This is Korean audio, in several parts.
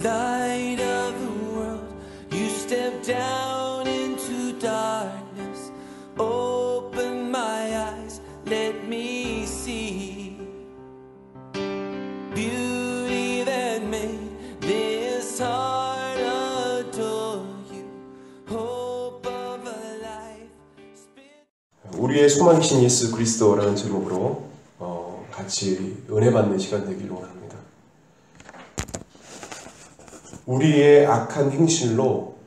Light of the world, you step down into darkness. Open my eyes, let me see beauty that made this heart adore you. Hope of a life. 우리의 소망이신 예수 그리스도라는 제목으로 같이 은혜 받는 시간 되기를 원합니다. 우리의 악한 행실로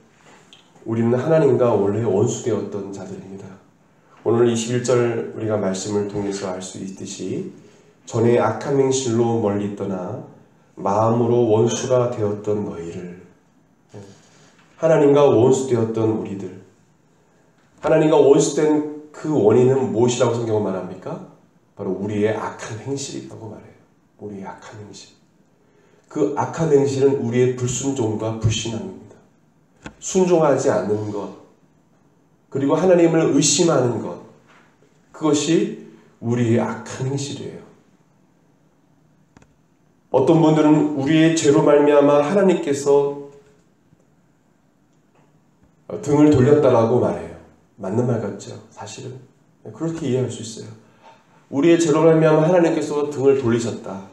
우리는 하나님과 원래 원수되었던 자들입니다. 오늘 21절 우리가 말씀을 통해서 알 수 있듯이 전에 악한 행실로 멀리 떠나 마음으로 원수가 되었던 너희를, 하나님과 원수되었던 우리들, 하나님과 원수된 그 원인은 무엇이라고 성경은 말합니까? 바로 우리의 악한 행실이라고 말해요. 우리의 악한 행실. 그 악한 행실은 우리의 불순종과 불신앙입니다. 순종하지 않는 것, 그리고 하나님을 의심하는 것, 그것이 우리의 악한 행실이에요. 어떤 분들은 우리의 죄로 말미암아 하나님께서 등을 돌렸다라고 말해요. 맞는 말 같죠? 사실은 그렇게 이해할 수 있어요. 우리의 죄로 말미암아 하나님께서 등을 돌리셨다.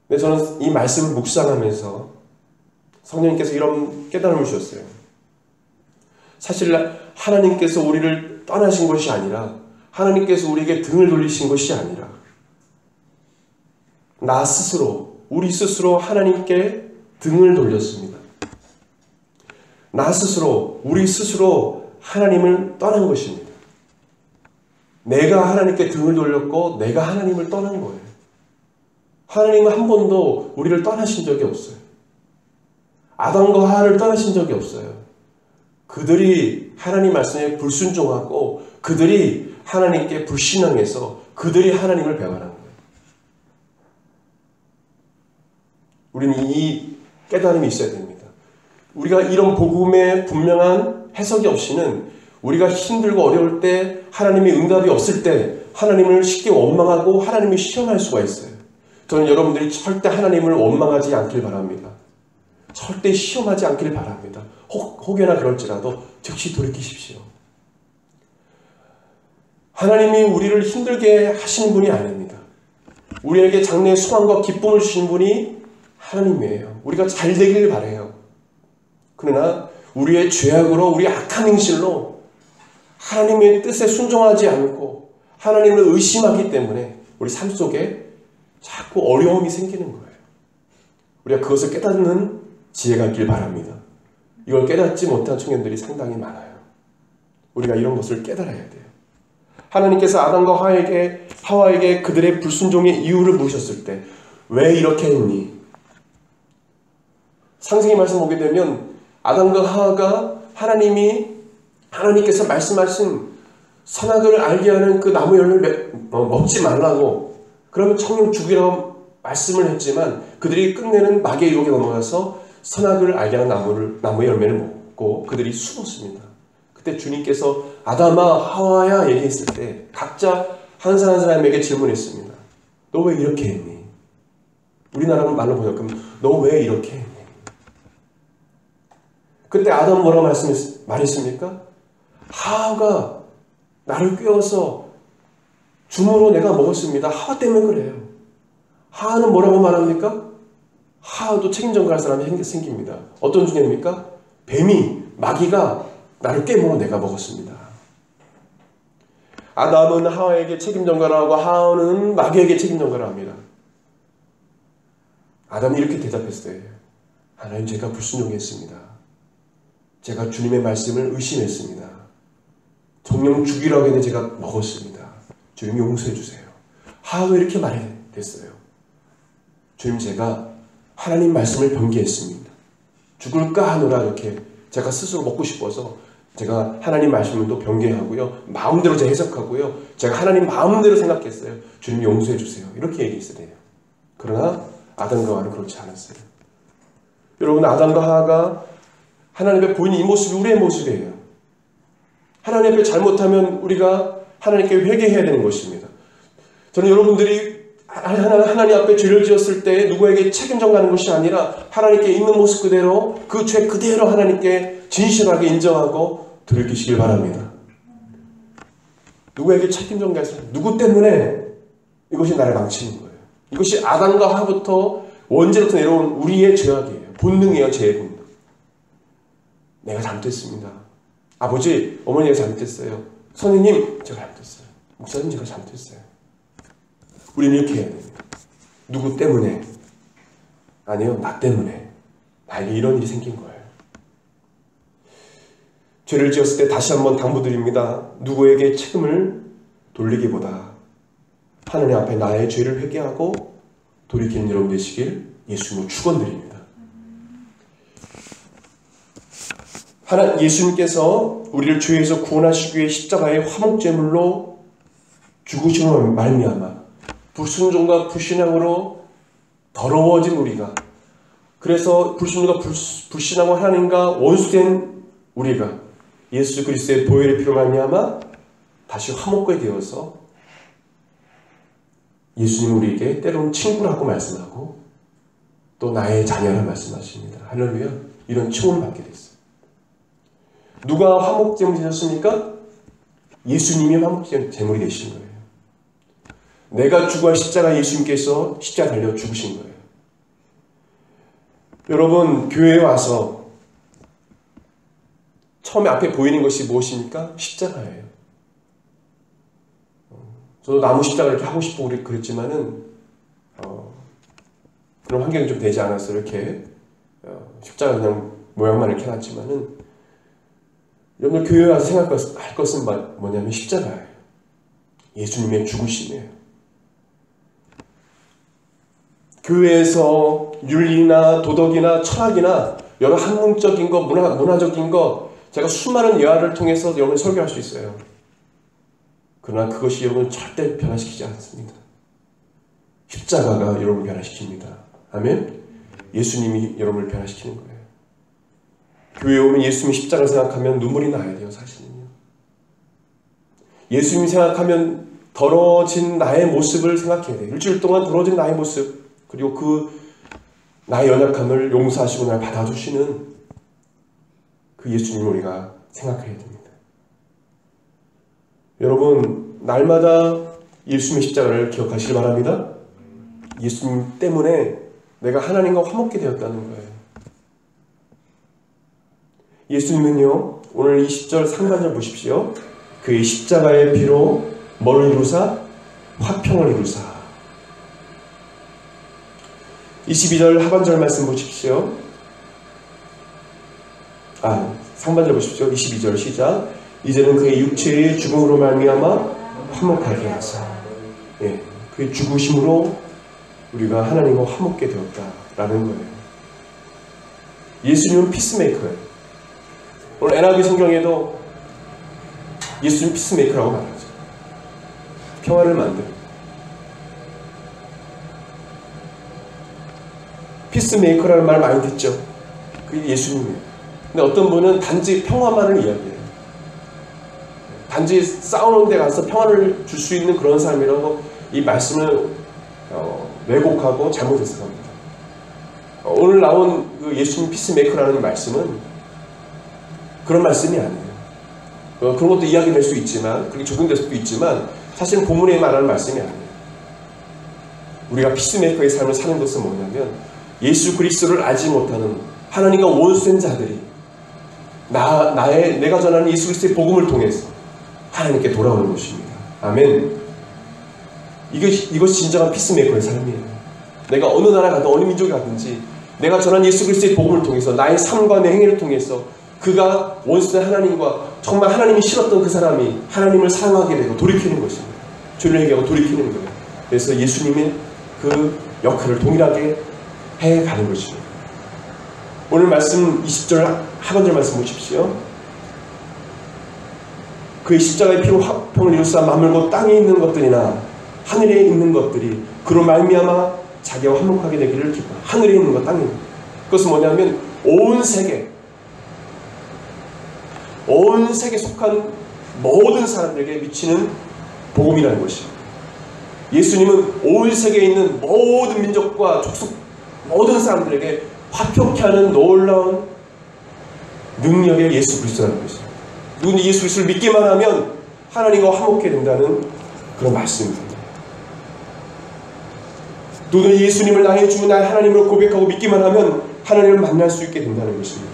근데 저는 이 말씀을 묵상하면서 성령님께서 이런 깨달음을 주셨어요. 사실 하나님께서 우리를 떠나신 것이 아니라, 하나님께서 우리에게 등을 돌리신 것이 아니라, 나 스스로, 우리 스스로 하나님께 등을 돌렸습니다. 나 스스로, 우리 스스로 하나님을 떠난 것입니다. 내가 하나님께 등을 돌렸고 내가 하나님을 떠난 거예요. 하나님은 한 번도 우리를 떠나신 적이 없어요. 아담과 하와를 떠나신 적이 없어요. 그들이 하나님 말씀에 불순종하고 그들이 하나님께 불신앙해서 그들이 하나님을 배반한 거예요. 우리는 이 깨달음이 있어야 됩니다. 우리가 이런 복음의 분명한 해석이 없이는 우리가 힘들고 어려울 때, 하나님의 응답이 없을 때 하나님을 쉽게 원망하고 하나님을 시험할 수가 있어요. 저는 여러분들이 절대 하나님을 원망하지 않길 바랍니다. 절대 시험하지 않길 바랍니다. 혹여나 그럴지라도 즉시 돌이키십시오. 하나님이 우리를 힘들게 하시는 분이 아닙니다. 우리에게 장래의 소망과 기쁨을 주시는 분이 하나님이에요. 우리가 잘 되길 바라요. 그러나 우리의 죄악으로, 우리 악한 행실로 하나님의 뜻에 순종하지 않고 하나님을 의심하기 때문에 우리 삶 속에 자꾸 어려움이 생기는 거예요. 우리가 그것을 깨닫는 지혜가 있길 바랍니다. 이걸 깨닫지 못한 청년들이 상당히 많아요. 우리가 이런 것을 깨달아야 돼요. 하나님께서 아담과 하와에게 그들의 불순종의 이유를 물으셨을 때 왜 이렇게 했니? 상세히 말씀 보게 되면 아담과 하와가 하나님께서 말씀하신 선악을 알게 하는 그 나무 열매를 먹지 말라고, 그러면 청령 죽이라고 말씀을 했지만 그들이 끝내는 마귀의 유혹에 넘어가서 선악을 알게 하는 나무의 열매를 먹고 그들이 숨었습니다. 그때 주님께서 아담아 하와야 얘기했을 때 각자 한 사람 한 사람에게 질문했습니다. 너 왜 이렇게 했니? 우리나라 말로 번역하면 너 왜 이렇게 했니? 그때 아담은 뭐라고 말했습니까? 하와가 나를 꿰어서 줌으로 내가 먹었습니다. 하와 때문에 그래요. 하와는 뭐라고 말합니까? 하와도 책임 전가할 사람이 생깁니다. 어떤 중입니까? 마귀가 나를 꿰물어 내가 먹었습니다. 아담은 하와에게 책임 전가를 하고 하와는 마귀에게 책임 전가를 합니다. 아담이 이렇게 대답했어요. 하나님, 제가 불순종했습니다. 제가 주님의 말씀을 의심했습니다. 정령 죽이라고 했는데 제가 먹었습니다. 주님 용서해 주세요. 하와가 이렇게 말했어요. 주님, 제가 하나님 말씀을 변개했습니다. 죽을까 하노라 이렇게 제가 스스로 먹고 싶어서 제가 하나님 말씀을 또 변개하고요. 마음대로 제가 해석하고요. 제가 하나님 마음대로 생각했어요. 주님 용서해 주세요. 이렇게 얘기했어야 돼요. 그러나 아담과 하와는 그렇지 않았어요. 여러분, 아담과 하와가 하나님 앞에 보이는 이 모습이 우리의 모습이에요. 하나님 앞에 잘못하면 우리가 하나님께 회개해야 되는 것입니다. 저는 여러분들이 하나님 앞에 죄를 지었을 때 누구에게 책임져 가는 것이 아니라 하나님께 있는 모습 그대로 그 죄 그대로 하나님께 진실하게 인정하고 돌이키시길 바랍니다. 누구에게 책임져 가서 누구 때문에 이것이 나를 망치는 거예요. 이것이 아담과 하부터 원죄로부터 내려온 우리의 죄악이에요. 본능이에요. 죄의 본능. 내가 잘못했습니다. 아버지, 어머니가 잘못했어요. 선생님, 제가 잘못했어요. 목사님, 제가 잘못했어요. 우리는 이렇게 해야 됩니다. 누구 때문에? 아니요, 나 때문에. 나에게 이런 일이 생긴 거예요. 죄를 지었을 때 다시 한번 당부드립니다. 누구에게 책임을 돌리기보다 하나님 앞에 나의 죄를 회개하고 돌이키는 여러분 되시길 예수님으로 축원드립니다. 예수님께서 우리를 죄에서 구원하시기 위해 십자가의 화목제물로 죽으심으로 말미암아 불순종과 불신앙으로 더러워진 우리가, 그래서 불순종과 불신앙과 하나님과 원수된 우리가 예수 그리스도의 보혈의 피로 말미암아 다시 화목게 되어서 예수님 우리에게 때로는 친구라고 말씀하고 또 나의 자녀라 말씀하십니다. 할렐루야. 이런 칭호를 받게 됐어요. 누가 화목제물이 되셨습니까? 예수님이 화목제물이 되신 거예요. 내가 죽어야 십자가 예수님께서 십자가 달려 죽으신 거예요. 여러분, 교회에 와서 처음에 앞에 보이는 것이 무엇입니까? 십자가예요. 저도 나무 십자가 이렇게 하고 싶고 그랬지만은 그런 환경이 좀 되지 않았어요. 이렇게 십자가 그냥 모양만 이렇게 해놨지만은, 여러분 교회에 와서 생각할 것은 뭐냐면 십자가예요. 예수님의 죽으심이에요. 교회에서 윤리나 도덕이나 철학이나 여러 학문적인 것, 문화적인 것, 제가 수많은 예화를 통해서 여러분 설교할 수 있어요. 그러나 그것이 여러분 절대 변화시키지 않습니다. 십자가가 여러분을 변화시킵니다. 아멘? 예수님이 여러분을 변화시키는 거예요. 교회에 오면 예수님이 십자가를 생각하면 눈물이 나야 돼요. 사실은요. 예수님 생각하면 더러워진 나의 모습을 생각해야 돼요. 일주일 동안 더러워진 나의 모습, 그리고 그 나의 연약함을 용서하시고 날 받아주시는 그 예수님을 우리가 생각해야 됩니다. 여러분, 날마다 예수님의 십자가를 기억하시길 바랍니다. 예수님 때문에 내가 하나님과 화목게 되었다는 거예요. 예수님은요, 오늘 20절 상반절 보십시오. 그의 십자가의 피로 뭐를 이루사? 화평을 이루사. 22절 하반절 말씀 보십시오. 상반절 보십시오. 22절 시작. 이제는 그의 육체의 죽음으로 말미암아 화목하게 하사. 예, 그의 죽으심으로 우리가 하나님과 화목게 되었다라는 거예요. 예수님은 피스메이커예요. 오늘 NIV 성경에도 예수님 피스메이커라고 말하죠. 평화를 만들어. 피스메이커라는 말 많이 듣죠. 그게 예수님이에요. 근데 어떤 분은 단지 평화만을 이야기해요. 단지 싸우는 데 가서 평화를 줄 수 있는 그런 사람이라고 이 말씀을 왜곡하고 잘못 해석합니다. 오늘 나온 그 예수님 피스메이커라는 말씀은 그런 말씀이 아니에요. 그런 것도 이야기될 수 있지만, 그렇게 적용될 수도 있지만, 사실은 본문에 말하는 말씀이 아니에요. 우리가 피스메이커의 삶을 사는 것은 뭐냐면, 예수 그리스도를 알지 못하는 하나님과 원수된 자들이 내가 전하는 예수 그리스도의 복음을 통해서 하나님께 돌아오는 것입니다. 아멘. 이것이 진정한 피스메이커의 삶이에요. 내가 어느 나라 가든 어느 민족에 가든지 내가 전한 예수 그리스도의 복음을 통해서 나의 삶과 내 행위를 통해서 그가 원수된 하나님과 정말 하나님이 싫었던 그 사람이 하나님을 사랑하게 되고 돌이키는 것입니다. 죄를 회개하고 돌이키는 거예요. 그래서 예수님의 그 역할을 동일하게 해가는 것입니다. 오늘 말씀 20절 하반절 말씀 보십시오. 그의 십자가의 피로 화평을 이루사 만물고 땅에 있는 것들이나 하늘에 있는 것들이 그로 말미암아 자기와 화목하게 되기를 기뻐. 하늘에 있는 것, 땅에 있는 것. 그것은 뭐냐면 온 세계에 속한 모든 사람들에게 미치는 복음이라는 것입니다. 예수님은 온 세계에 있는 모든 민족과 족속 모든 사람들에게 화평케 하는 놀라운 능력의 예수 그리스도라는 것이죠. 누군지 예수 그리스도를 믿기만 하면 하나님과 화목해 된다는 그런 말씀입니다. 누군지 예수님을 나의 주 나의 하나님으로 고백하고 믿기만 하면 하나님을 만날 수 있게 된다는 것입니다.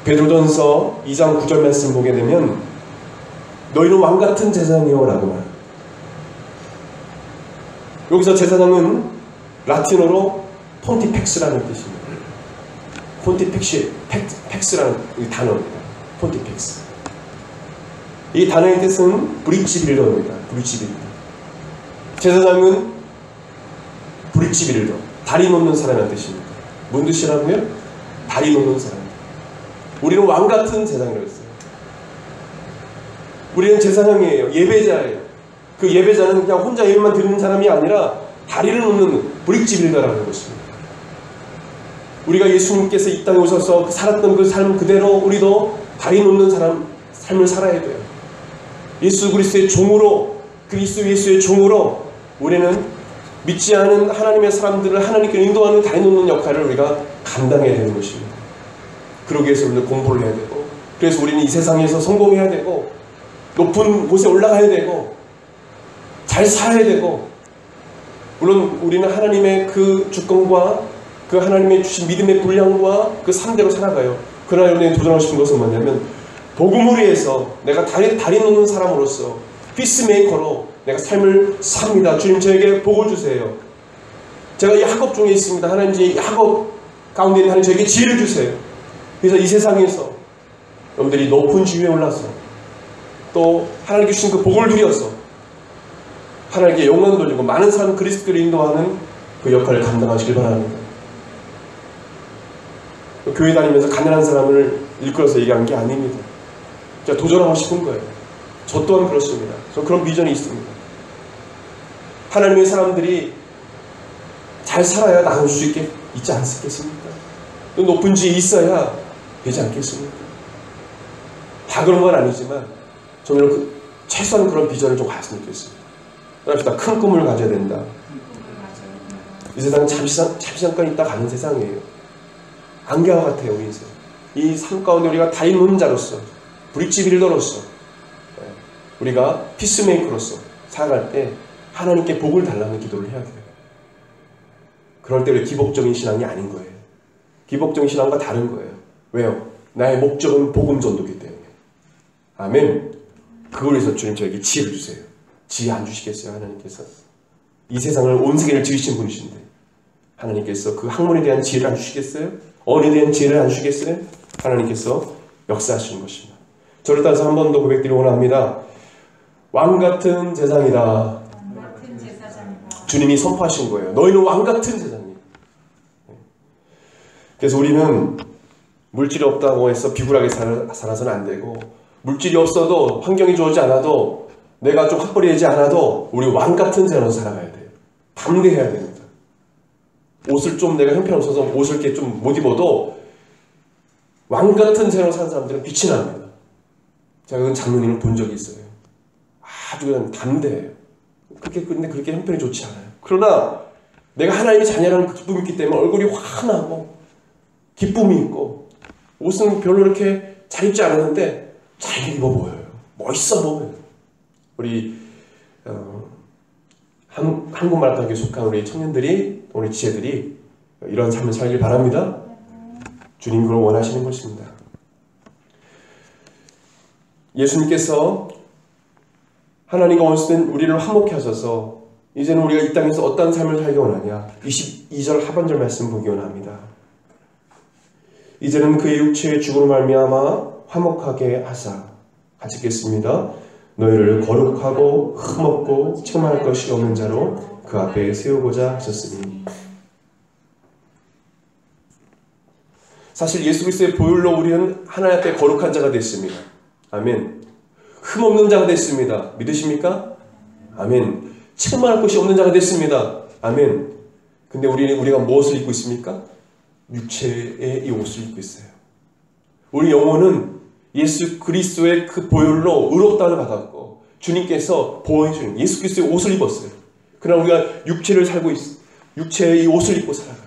베드로전서 2장 9절 말씀 보게 되면 너희는 왕같은 제사장이요 라고 말합니다. 여기서 제사장은 라틴어로 폰티펙스라는 뜻입니다. 폰티펙스라는 이 단어입니다. 폰티펙스. 이 단어의 뜻은 브릿지 빌더입니다. 브릿지 빌더. 제사장은 브릿지 빌더, 다리 놓는 사람이라는 뜻입니다. 뭔 뜻이라고요? 다리 놓는 사람. 우리는 왕같은 제사장이라고 했어요. 우리는 제사장이에요. 예배자예요. 그 예배자는 그냥 혼자 예배만 드리는 사람이 아니라 다리를 놓는 브릿지 빌더라는 것입니다. 우리가 예수님께서 이 땅에 오셔서 살았던 그 삶 그대로 우리도 다리 놓는 삶을 살아야 돼요. 예수 그리스도의 종으로, 그리스도 예수의 종으로 우리는 믿지 않은 하나님의 사람들을 하나님께 인도하는 다리 놓는 역할을 우리가 감당해야 되는 것입니다. 그러기 위해서 우리는 공부를 해야 되고, 그래서 우리는 이 세상에서 성공해야 되고, 높은 곳에 올라가야 되고, 잘 살아야 되고, 물론 우리는 하나님의 그 주권과 그 하나님의 주신 믿음의 분량과 그 상대로 살아가요. 그러나 여러분이 도전하고 싶은 것은 뭐냐면, 복음을 위해서 내가 다리 놓는 사람으로서 피스메이커로 내가 삶을 삽니다. 주님 저에게 복을 주세요. 제가 이 학업 중에 있습니다. 하나님 이 학업 가운데 있는 하나님 저에게 지혜를 주세요. 그래서 이 세상에서 여러분들이 높은 지위에 올라서 또 하나님께 주신 그 복을 누려서 하나님께 영광 돌리고 많은 사람 그리스도를 인도하는 그 역할을 감당하시길 바랍니다. 교회 다니면서 가난한 사람을 일컬어서 얘기하는 게 아닙니다. 제가 도전하고 싶은 거예요. 저 또한 그렇습니다. 저 그런 비전이 있습니다. 하나님의 사람들이 잘 살아야 나올 수 있지 않겠습니까? 또 높은 지위에 있어야 되지 않겠습니까? 다 그런 건 아니지만 저는 최소한 그런 비전을 좀 가졌으면 좋겠습니다. 그럽시다. 큰 꿈을 가져야 된다. 이 세상은 잠시 잠깐 있다 가는 세상이에요. 안개와 같아요. 우리 인생. 이 삶 가운데 우리가 다리 놓는 자로서, 브릿지 빌더로서, 우리가 피스메이커로서 살아갈 때 하나님께 복을 달라는 기도를 해야 돼요. 그럴 때 우리 기복적인 신앙이 아닌 거예요. 기복적인 신앙과 다른 거예요. 왜요? 나의 목적은 복음 전도기 때문에. 아멘. 그걸 위해서 주님 저에게 지혜를 주세요. 지혜 안 주시겠어요? 하나님께서 이 세상을 온 세계를 지으신 분이신데 하나님께서 그 학문에 대한 지혜를 안 주시겠어요? 언어에 대한 지혜를 안 주시겠어요? 하나님께서 역사하시는 것입니다. 저를 따라서 한 번 더 고백드리기 원합니다. 왕같은 제사장이다. 주님이 선포하신 거예요. 너희는 왕같은 제사장이에요. 그래서 우리는 물질이 없다고 해서 비굴하게 살아서는 안 되고, 물질이 없어도 환경이 좋지 않아도 내가 좀 헛벌이 되지 않아도 우리 왕같은 제사장으로 살아가야 돼요. 담대해야 됩니다. 옷을 좀 내가 형편없어서 옷을 이렇게 좀 못 입어도 왕같은 제사장으로 사는 사람들은 빛이 납니다. 제가 그 장로님을 본 적이 있어요. 아주 그냥 담대해요. 근데 그렇게 형편이 좋지 않아요. 그러나 내가 하나님의 자녀라는 그 기쁨이 있기 때문에 얼굴이 환하고 기쁨이 있고, 옷은 별로 이렇게 잘 입지 않았는데 잘 입어 보여요. 멋있어 보여요. 우리 한국마라톤에 속한 우리 청년들이, 우리 지혜들이 이런 삶을 살길 바랍니다. 주님 그걸 원하시는 것입니다. 예수님께서 하나님과 원수된 우리를 화목케 하셔서 이제는 우리가 이 땅에서 어떤 삶을 살기 원하냐. 22절 하반절 말씀 보기 원합니다. 이제는 그의 육체의 죽음으로 말미암아 화목하게 하사, 같이 읽겠습니다. 너희를 거룩하고 흠없고 책망할 것이 없는 자로 그 앞에 세우고자 하셨으니. 사실 예수 그리스도의 보혈로 우리는 하나님 앞에 거룩한 자가 됐습니다. 아멘. 흠없는 자가 됐습니다. 믿으십니까? 아멘. 책망할 것이 없는 자가 됐습니다. 아멘. 근데 우리가 무엇을 입고 있습니까? 육체의 이 옷을 입고 있어요. 우리 영혼은 예수 그리스도의 그 보혈로 의롭다를 받았고 주님께서 보호해 주는 예수 그리스도의 옷을 입었어요. 그러나 우리가 육체를 살고 육체의 이 옷을 입고 살아가요.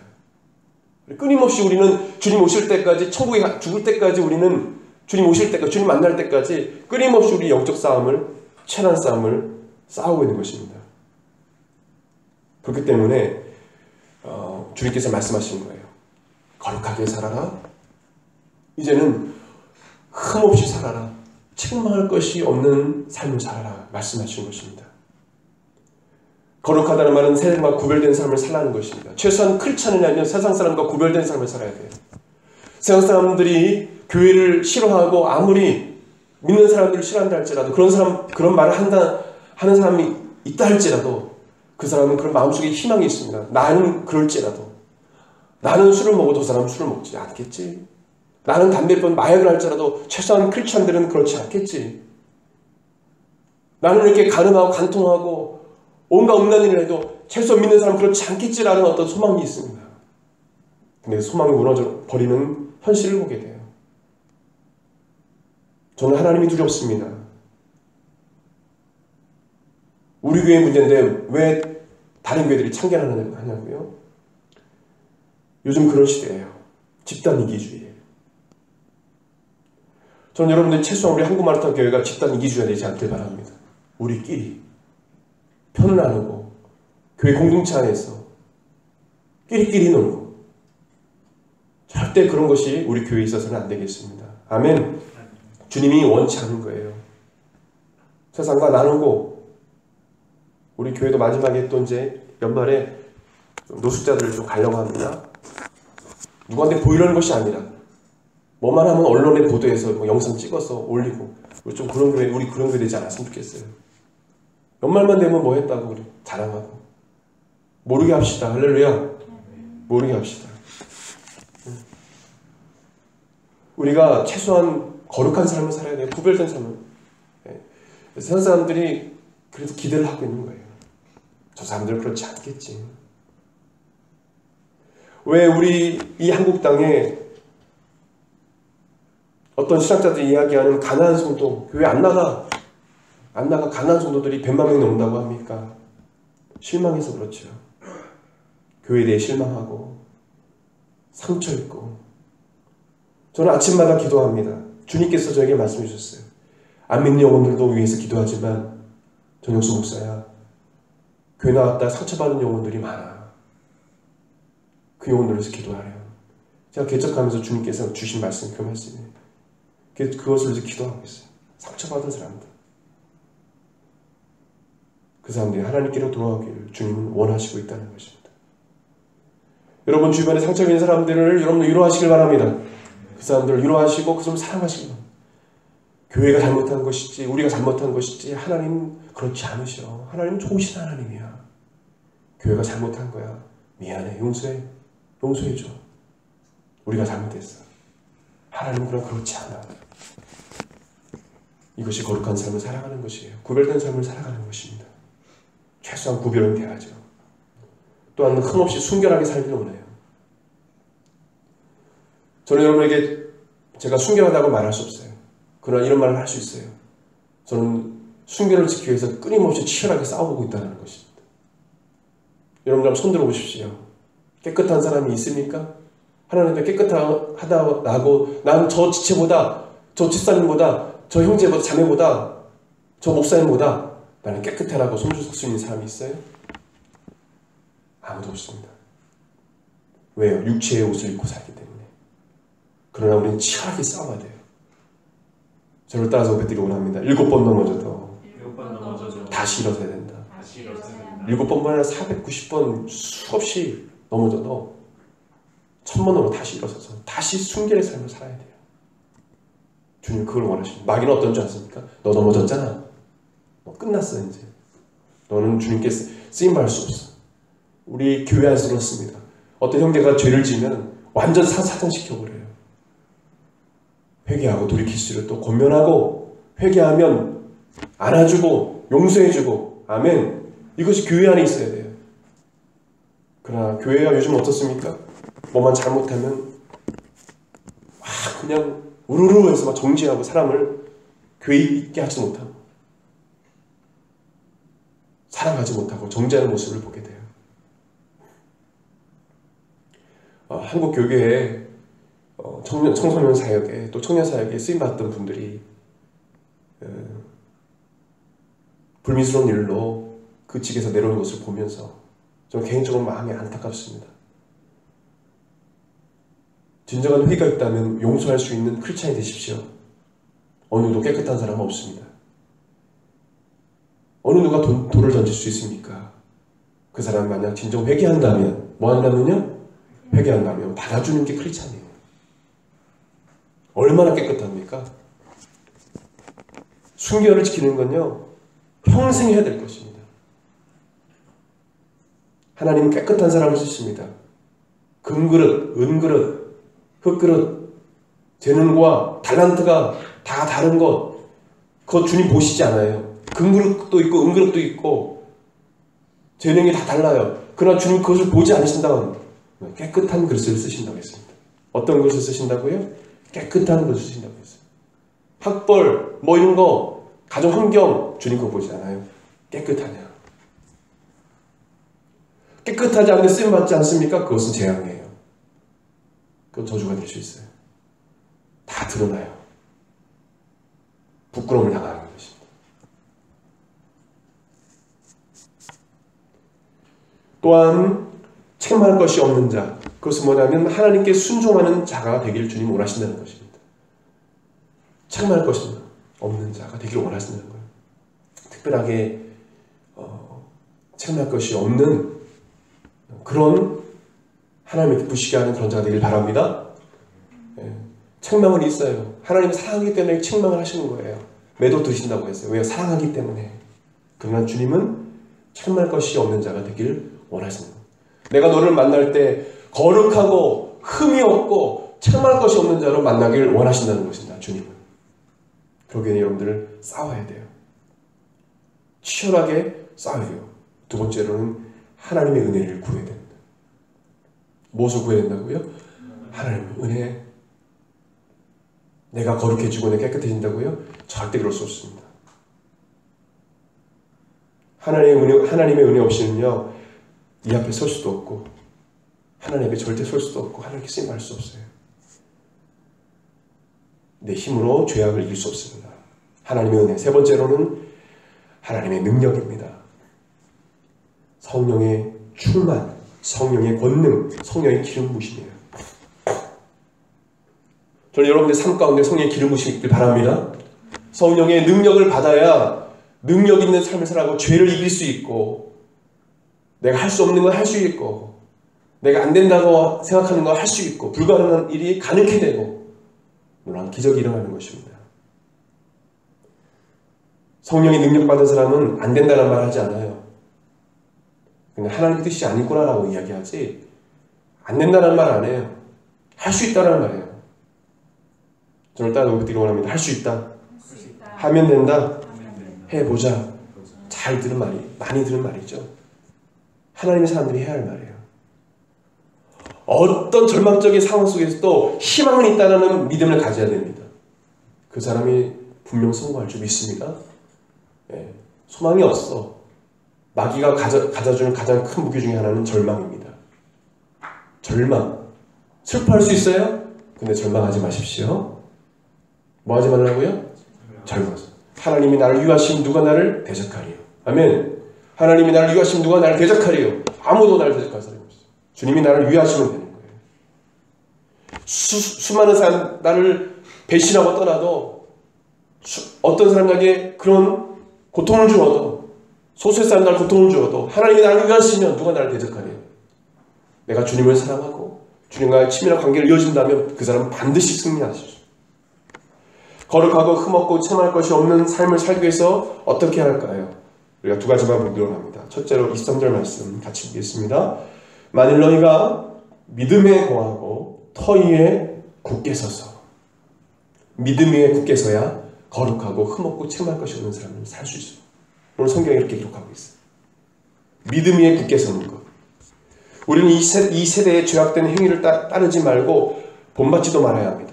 끊임없이 우리는 주님 오실 때까지, 천국에 죽을 때까지 우리는 주님 오실 때까지, 주님 만날 때까지 끊임없이 우리 영적 싸움을, 천한 싸움을 싸우고 있는 것입니다. 그렇기 때문에 주님께서 말씀하신 거예요. 거룩하게 살아라. 이제는 흠없이 살아라. 책망할 것이 없는 삶을 살아라. 말씀하신 것입니다. 거룩하다는 말은 세상과 구별된 삶을 살라는 것입니다. 최소한 크리스찬이 아니면 세상 사람과 구별된 삶을 살아야 돼요. 세상 사람들이 교회를 싫어하고 아무리 믿는 사람들을 싫어한다 할지라도 그런 말을 하는 사람이 있다 할지라도 그 사람은 그런 마음속에 희망이 있습니다. 나는 그럴지라도 나는 술을 먹어도 저 사람은 술을 먹지 않겠지. 나는 담배뿐 마약을 할지라도 최소한 크리스찬들은 그렇지 않겠지. 나는 이렇게 가늠하고 간통하고 온갖 음란 일을 해도 최소한 믿는 사람은 그렇지 않겠지라는 어떤 소망이 있습니다. 근데 소망이 무너져 버리는 현실을 보게 돼요. 저는 하나님이 두렵습니다. 우리 교회 문제인데 왜 다른 교회들이 참견하냐고요? 요즘 그런 시대예요. 집단 이기주의예요. 저는 여러분들 최소한 우리 한국마라톤 교회가 집단 이기주의가 되지 않길 바랍니다. 우리끼리 편을 나누고 교회 공동체 안에서 끼리끼리 놀고 절대 그런 것이 우리 교회에 있어서는 안 되겠습니다. 아멘. 주님이 원치 않은 거예요. 세상과 나누고 우리 교회도 마지막에 또 이제 연말에 노숙자들을 좀 가려고 합니다. 누구한테 보이려는 것이 아니라 뭐만 하면 언론에 보도해서 뭐 영상 찍어서 올리고 좀 그런 교회, 우리 그런 교회 되지 않았으면 좋겠어요. 연말만 되면 뭐 했다고 그래 자랑하고 모르게 합시다. 할렐루야. 모르게 합시다. 우리가 최소한 거룩한 삶을 살아야 돼요. 구별된 삶을. 세상 사람들이 그래도 기대를 하고 있는 거예요. 저 사람들은 그렇지 않겠지. 왜 우리 이 한국 땅에 어떤 신학자들이 이야기하는 가난한 성도, 교회 안 나가 가난한 성도들이 100만 명이 넘는다고 합니까? 실망해서 그렇죠. 교회에 대해 실망하고 상처 있고. 저는 아침마다 기도합니다. 주님께서 저에게 말씀해 주셨어요. 안 믿는 영혼들도 위해서 기도하지만 전영수 목사야, 교회 나왔다 상처받은 영혼들이 많아. 그 영혼들을 위해서 기도하래요. 제가 개척하면서 주님께서 주신 말씀, 그 말씀이에요. 그것을 위해서 기도하고 있어요. 상처받은 사람들. 그 사람들이 하나님께로 돌아오기를 주님은 원하시고 있다는 것입니다. 여러분 주변에 상처 있는 사람들을 여러분들 위로하시길 바랍니다. 그 사람들을 위로하시고 그 사람을 사랑하시기 바랍니다. 교회가 잘못한 것이지 우리가 잘못한 것이지 하나님 그렇지 않으셔. 하나님 좋으신 하나님이야. 교회가 잘못한 거야. 미안해. 용서해줘. 우리가 잘못했어. 하나님은 그렇지 않아. 이것이 거룩한 삶을 살아가는 것이에요. 구별된 삶을 살아가는 것입니다. 최소한 구별은 돼야죠. 또한 흠없이 순결하게 살기를 원해요. 저는 여러분에게 제가 순결하다고 말할 수 없어요. 그러나 이런 말을 할 수 있어요. 저는 순결을 지키기 위해서 끊임없이 치열하게 싸우고 있다는 것입니다. 여러분 한번 손 들어보십시오. 깨끗한 사람이 있습니까? 하나님께 깨끗하다고 난 저 지체보다, 저 집사님보다, 저 형제보다, 자매보다, 저 목사님보다 나는 깨끗하라고 손 들 수 있는 사람이 있어요? 아무도 없습니다. 왜요? 육체의 옷을 입고 살기 때문에. 그러나 우리는 치열하게 싸워야 돼요. 저를 따라서 후배들이 원합니다. 7번 넘어져도 다시 일어서야 된다. 7번만 아니라 490번 수없이 넘어져도 1000번 넘어 다시 일어서서 다시 순결의 삶을 살아야 돼요. 주님 그걸 원하십니다. 마귀는 어떤 줄 아십니까? 너 넘어졌잖아. 끝났어 이제. 너는 주님께 쓰임받을 수 없어. 우리 교회 안에서 그렇습니다. 어떤 형제가 죄를 지면 완전 사장시켜버려요. 회개하고 돌이킬수록 또 권면하고 회개하면 안아주고 용서해주고 아멘. 이것이 교회 안에 있어야 돼요. 그러나 교회가 요즘 어떻습니까? 뭐만 잘못하면 그냥 우르르 해서 막 정지하고 사람을 교회 있게 하지 못하고 사랑하지 못하고 정지하는 모습을 보게 돼요. 한국 교회에 청소년 사역에 또 청년 사역에 쓰임받던 분들이 불미스러운 일로 그 직에서 내려오는 것을 보면서 저는 개인적으로 마음이 안타깝습니다. 진정한 회의가 있다면 용서할 수 있는 크리스찬이 되십시오. 어느 누구 깨끗한 사람은 없습니다. 어느 누가 돌을 던질 수 있습니까? 그 사람 만약 진정 회개한다면 뭐 한다면요? 회개한다면 받아주는 게 크리스찬이에요. 얼마나 깨끗합니까? 순결을 지키는 건요 평생 해야 될 것입니다. 하나님은 깨끗한 사람을 쓰십니다. 금그릇, 은그릇, 흙그릇, 재능과 달란트가 다 다른 것, 그거 주님 보시지 않아요. 금그릇도 있고 은그릇도 있고 재능이 다 달라요. 그러나 주님 그것을 보지 않으신다면 깨끗한 그릇을 쓰신다고 했습니다. 어떤 그릇을 쓰신다고요? 깨끗한 그릇을 쓰신다고 했어요. 학벌 뭐 이런 거 가정 환경 주님 그거 보지 않아요. 깨끗하냐. 깨끗하지 않게 쓰임받지 않습니까? 그것은 재앙이에요. 그건 저주가 될 수 있어요. 다 드러나요. 부끄러움을 당하는 것입니다. 또한 책망할 것이 없는 자, 그것은 뭐냐면 하나님께 순종하는 자가 되기를 주님 원하신다는 것입니다. 책망할 것이 없는 자가 되기를 원하신다는 거예요. 특별하게 책망할 것이 없는 그런 하나님을 기쁘시게 하는 그런 자가 되길 바랍니다. 책망은 있어요. 하나님 사랑하기 때문에 책망을 하시는 거예요. 매도 드신다고 했어요. 왜요? 사랑하기 때문에. 그러나 주님은 책망할 것이 없는 자가 되길 원하시는 거예요. 내가 너를 만날 때 거룩하고 흠이 없고 책망할 것이 없는 자로 만나길 원하신다는 것입니다. 주님은. 그러기에 여러분들 싸워야 돼요. 치열하게 싸워야 돼요. 두 번째로는 하나님의 은혜를 구해야 됩니다. 무엇을 구해야 된다고요? 하나님의 은혜. 내가 거룩해지고 내가 깨끗해진다고요? 절대 그럴 수 없습니다. 하나님의 은혜 없이는요, 이 앞에 설 수도 없고, 하나님 앞에 절대 설 수도 없고, 하나님께 쓰임받을 수 없어요. 내 힘으로 죄악을 이길 수 없습니다. 하나님의 은혜. 세 번째로는 하나님의 능력입니다. 성령의 충만, 성령의 권능, 성령의 기름 부심이에요. 저는 여러분들 삶 가운데 성령의 기름 부심이 있길 바랍니다. 성령의 능력을 받아야 능력 있는 삶을 살아가고 죄를 이길 수 있고, 내가 할 수 없는 걸 할 수 있고, 내가 안 된다고 생각하는 걸 할 수 있고, 불가능한 일이 가능하게 되고, 놀라운 기적이 일어나는 것입니다. 성령의 능력 받은 사람은 안 된다는 말 하지 않아요. 그냥 하나님의 뜻이 아니구나라고 이야기하지, 안 된다는 말 안 해요. 할 수 있다는 말이에요. 저를 따라 놓기를 원합니다. 할 수 있다. 하면 된다. 해보자. 잘 들은 말이, 많이 들은 말이죠. 하나님의 사람들이 해야 할 말이에요. 어떤 절망적인 상황 속에서도 희망은 있다는 믿음을 가져야 됩니다. 그 사람이 분명 성공할 줄 믿습니다. 예, 소망이 없어. 마귀가 가져주는 가장 큰 무기 중에 하나는 절망입니다. 절망. 슬퍼할 수 있어요? 근데 절망하지 마십시오. 뭐 하지 말라고요? 절망. 하나님이 나를 유하시면 누가 나를 대적하리요. 아멘. 하나님이 나를 유하시면 누가 나를 대적하리요. 아무도 나를 대적할 사람이 없어요. 주님이 나를 유하시면 되는 거예요. 수많은 사람 나를 배신하고 떠나도 어떤 사람에게 그런 고통을 주어도, 소수의 사람 나를 고통을 주어도 하나님이 나를 유하시면 누가 나를 대적하리요. 내가 주님을 사랑하고 주님과의 친밀한 관계를 이어진다면 그 사람은 반드시 승리하시죠. 거룩하고 흠없고 책망할 것이 없는 삶을 살기 위해서 어떻게 할까요? 우리가 두 가지만 보도록 합니다. 첫째로 23절 말씀 같이 읽겠습니다. 만일 너희가 믿음에 거하고 터 위에 굳게 서서, 믿음 위에 굳게 서야 거룩하고 흠없고 책망할 것이 없는 삶을 살 수 있어요. 오늘 성경이 이렇게 기록하고 있어요. 믿음 위에 굳게 서는 것. 우리는 이 세대의 죄악된 행위를 따르지 말고 본받지도 말아야 합니다.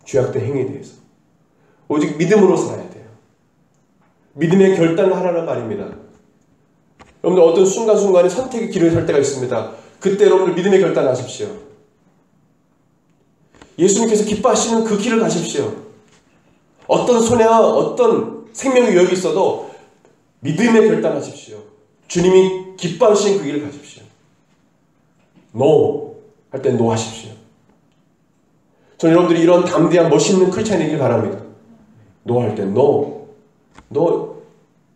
죄악된 행위에 대해서. 오직 믿음으로 살아야 돼요. 믿음의 결단을 하라는 말입니다. 여러분들 어떤 순간순간에 선택의 길을 설 때가 있습니다. 그때 여러분들 믿음의 결단을 하십시오. 예수님께서 기뻐하시는 그 길을 가십시오. 어떤 손해와 어떤 생명의 위협이 있어도 믿음의 결단하십시오. 주님이 기뻐하시는 그 길을 가십시오. NO 할 때 NO 하십시오. 저는 여러분들이 이런 담대한 멋있는 크리스찬이길 바랍니다. NO 할 때 NO. 너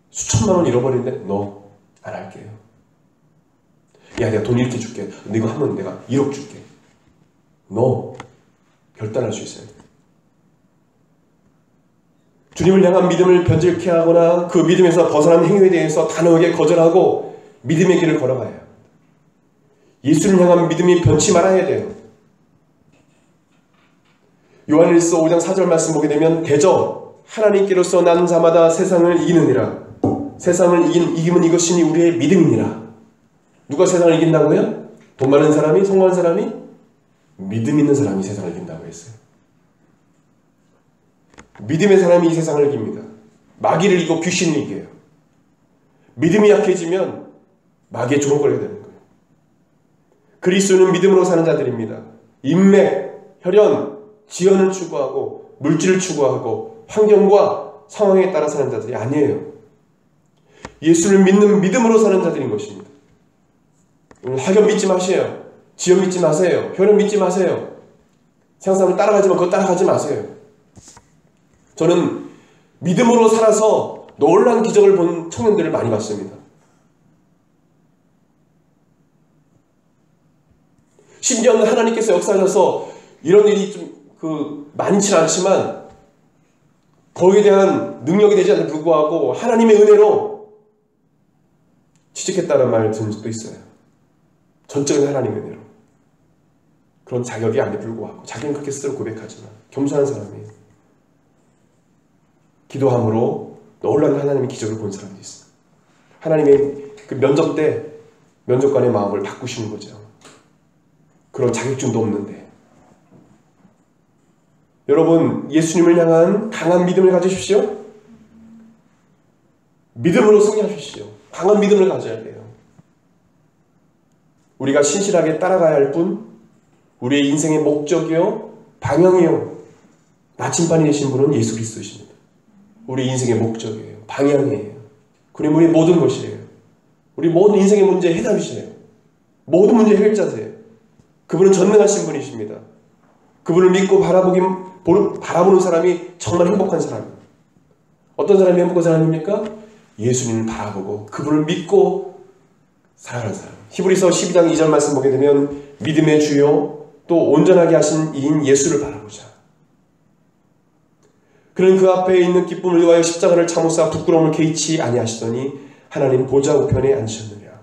수천만 원 잃어버리는데 NO 안 할게요. 야, 내가 돈 이렇게 줄게. 너 이거 하면 내가 1억 줄게. NO. 결단할 수 있어야 돼요. 주님을 향한 믿음을 변질케 하거나 그 믿음에서 벗어난 행위에 대해서 단호하게 거절하고 믿음의 길을 걸어가야 해요. 예수를 향한 믿음이 변치 말아야 돼요. 요한일서 5장 4절 말씀 보게 되면 대저 하나님께로서 난 자마다 세상을 이기느니라. 세상을 이기면 이것이니 우리의 믿음이니라. 누가 세상을 이긴다고요? 돈 많은 사람이? 성공한 사람이? 믿음 있는 사람이 세상을 이긴다고 했어요. 믿음의 사람이 이 세상을 이깁니다. 마귀를 이기고 귀신을 이겨요. 믿음이 약해지면 마귀의 조종거리가 되는 거예요. 그리스도는 믿음으로 사는 자들입니다. 인맥, 혈연, 지연을 추구하고 물질을 추구하고 환경과 상황에 따라 사는 자들이 아니에요. 예수를 믿는 믿음으로 사는 자들인 것입니다. 학연 믿지 마세요. 지연 믿지 마세요. 혈연 믿지 마세요. 세상 사람을 따라가지만 그거 따라가지 마세요. 저는 믿음으로 살아서 놀라운 기적을 본 청년들을 많이 봤습니다. 심지어는 하나님께서 역사하셔서 이런 일이 좀 많지는 않지만 거기에 대한 능력이 되지 않는 불구하고 하나님의 은혜로 취직했다는 말을 들은 적도 있어요. 전적인 하나님의 은혜로. 그런 자격이 아닌데 불구하고 자기는 그렇게 스스로 고백하지만 겸손한 사람이에요. 기도함으로 놀라운 하나님의 기적을 본 사람도 있어요. 하나님의 그 면접 때 면접관의 마음을 바꾸시는 거죠. 그런 자격증도 없는데. 여러분, 예수님을 향한 강한 믿음을 가지십시오. 믿음으로 승리하십시오. 강한 믿음을 가져야 돼요. 우리가 신실하게 따라가야 할 분, 우리의 인생의 목적이요, 방향이요, 나침반이 되신 분은 예수 그리스도이십니다. 우리 인생의 목적이에요. 방향이에요. 그리고 우리 모든 것이에요. 우리 모든 인생의 문제의 해답이시네요. 모든 문제의 해결자세요. 그분은 전능하신 분이십니다. 그분을 믿고 바라보는 사람이 정말 행복한 사람입니다. 어떤 사람이 행복한 사람입니까? 예수님을 바라보고 그분을 믿고 살아가는 사람. 히브리서 12장 2절 말씀 보게 되면 믿음의 주요 또 온전하게 하신 이인 예수를 바라보자. 그는 그 앞에 있는 기쁨을 위하여 십자가를 참으사 부끄러움을 개의치 아니하시더니 하나님 보좌 우편에 앉으셨느니라.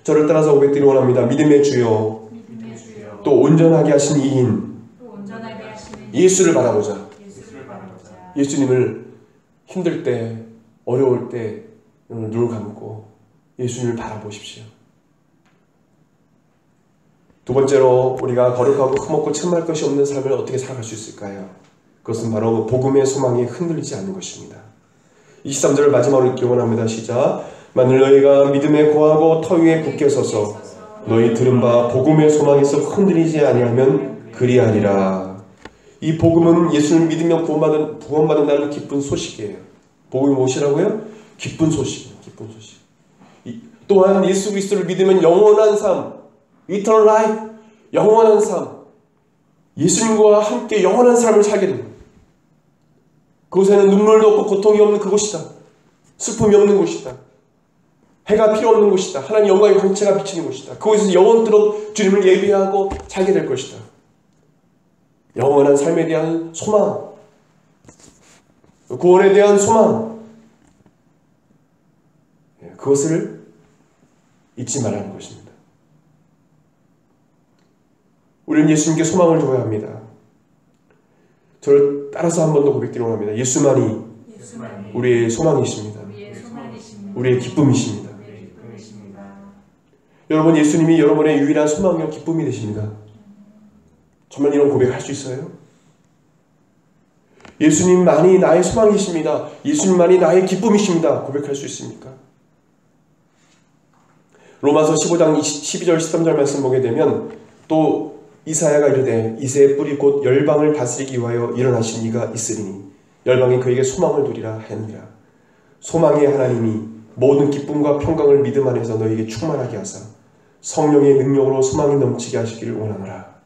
저를 따라서 고백드리기 원합니다. 믿음의 주요 또 온전하게 하신 이인 예수를 바라보자. 예수님을 힘들 때 어려울 때 눈을 감고 예수님을 바라보십시오. 두 번째로 우리가 거룩하고 흠없고 흠할 것이 없는 삶을 어떻게 살아갈 수 있을까요? 그것은 바로 복음의 소망이 흔들리지 않는 것입니다. 23절을 마지막으로 읽기 원합니다. 시작. 만일 너희가 믿음에 고하고 터 위에 굳게 서서 너희 들은 바 복음의 소망에서 흔들리지 아니하면 그리하리라. 이 복음은 예수를 믿으며 구원받는다는 기쁜 소식이에요. 복음이 무엇이라고요? 기쁜 소식이에요. 기쁜 소식. 또한 예수 그리스도를 믿으면 영원한 삶, eternal life, 영원한 삶, 예수님과 함께 영원한 삶을 살게 됩니다. 그곳에는 눈물도 없고 고통이 없는 그곳이다. 슬픔이 없는 곳이다. 해가 필요 없는 곳이다. 하나님 영광의 광채가 비치는 곳이다. 그곳에서 영원토록 주님을 예비하고 살게 될 것이다. 영원한 삶에 대한 소망, 구원에 대한 소망, 그것을 잊지 말라는 것입니다. 우리는 예수님께 소망을 두어야 합니다. 저를 따라서 한 번 더 고백드리기 원합니다. 예수만이 우리의 소망이십니다. 우리의 기쁨이십니다. 여러분, 예수님이 여러분의 유일한 소망이요 기쁨이 되십니다. 정말 이런 고백할 수 있어요? 예수님만이 나의 소망이십니다. 예수님만이 나의 기쁨이십니다. 고백할 수 있습니까? 로마서 15장 12절 13절 말씀 보게 되면 또 이사야가 이르되 이새의 뿌리 곧 열방을 다스리기 위하여 일어나신 이가 있으리니 열방이 그에게 소망을 두리라 하느니라. 소망의 하나님이 모든 기쁨과 평강을 믿음 안에서 너에게 충만하게 하사 성령의 능력으로 소망이 넘치게 하시기를 원하노라.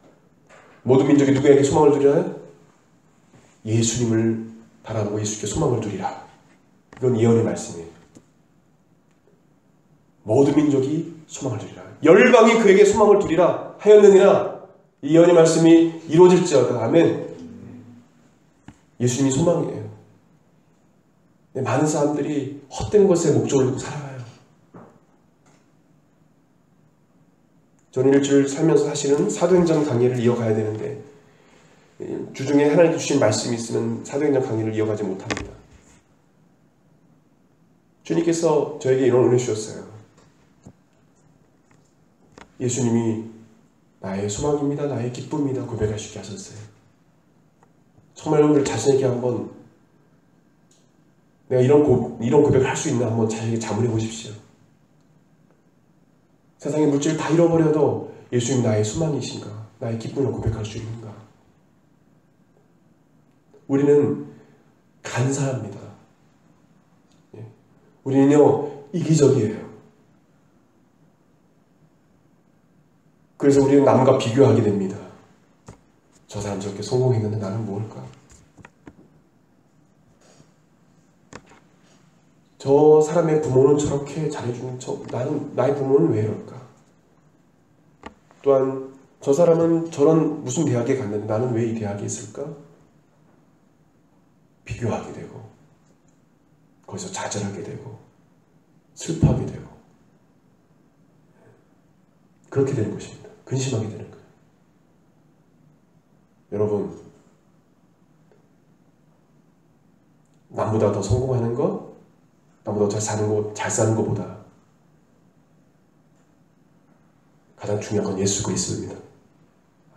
모든 민족이 누구에게 소망을 두리라? 예수님을 바라보고 예수께 소망을 두리라. 이건 예언의 말씀이에요. 모든 민족이 소망을 두리라. 열방이 그에게 소망을 두리라 하였느니라. 이 예언의 말씀이 이루어질지어다. 아멘. 예수님이 소망이에요. 많은 사람들이 헛된 것에 목적을 두고 살아가요. 저는 일주일 살면서 사실은 사도행전 강의를 이어가야 되는데 주중에 하나님께 주신 말씀이 있으면 사도행전 강의를 이어가지 못합니다. 주님께서 저에게 이런 은혜 주셨어요. 예수님이 나의 소망입니다. 나의 기쁨입니다. 고백할 수 있게 하셨어요. 정말 여러분들 자신에게 한번 내가 이런 고백을 할 수 있나 한번 자신에게 자문해 보십시오. 세상의 물질을 다 잃어버려도 예수님 나의 소망이신가? 나의 기쁨을 고백할 수 있는가? 우리는 간사합니다. 우리는요 이기적이에요. 그래서 우리는 남과 비교하게 됩니다. 저 사람 저렇게 성공했는데 나는 뭘까? 저 사람의 부모는 저렇게 잘해주는 나의 부모는 왜 이럴까? 또한 저 사람은 저런 무슨 대학에 갔는데 나는 왜 이 대학에 있을까? 비교하게 되고 거기서 좌절하게 되고 슬퍼하게 되고 그렇게 되는 것입니다. 근심하게 되는 거예요. 여러분, 남보다 더 성공하는 것, 남보다 잘 사는 것보다 가장 중요한 건 예수 그리스도입니다.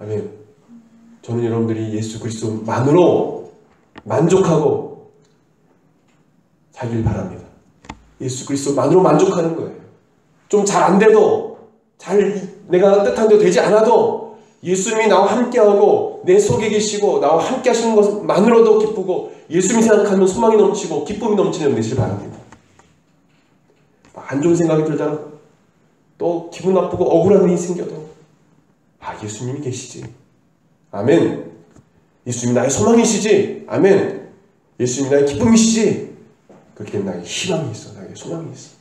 아멘. 저는 여러분들이 예수 그리스도만으로 만족하고 살길 바랍니다. 예수 그리스도만으로 만족하는 거예요. 좀 잘 안 돼도 내가 뜻한 대로 되지 않아도 예수님이 나와 함께하고 내 속에 계시고 나와 함께 하시는 것만으로도 기쁘고 예수님 생각하면 소망이 넘치고 기쁨이 넘치는 되시길 바랍니다. 안 좋은 생각이 들다가 또 기분 나쁘고 억울한 일이 생겨도 예수님이 계시지. 아멘. 예수님이 나의 소망이시지. 아멘. 예수님이 나의 기쁨이시지. 그렇기 때문에 나의 희망이 있어. 나의 소망이 있어.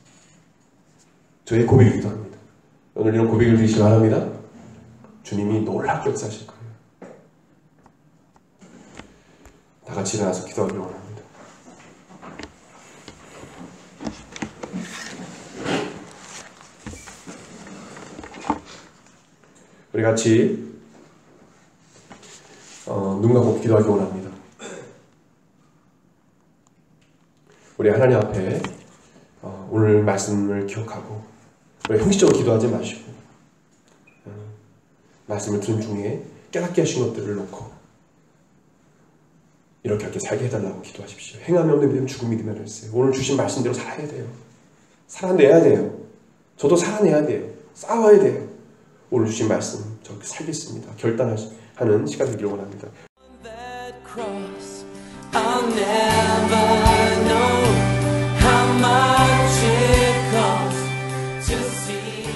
저의 고백이기도 합니다. 오늘 이런 고백을 드리시기 바랍니다. 주님이 놀랍게 역사하실 거예요. 다 같이 일어나서 기도하기를 원합니다. 우리 같이 눈 감고 기도하기 원합니다. 우리 하나님 앞에 오늘 말씀을 기억하고 우리 형식적으로 기도하지 마시고 말씀을 들은 중에 깨닫게 하신 것들을 놓고 이렇게 살게 해달라고 기도하십시오. 행함이 없는 믿음 죽음이 되면 했어요. 오늘 주신 말씀대로 살아야 돼요. 살아내야 돼요. 저도 살아내야 돼요. 싸워야 돼요. 오늘 주신 말씀 저렇게 살겠습니다. 결단하는 시간 되기를 원합니다. I'll never know how much it costs to see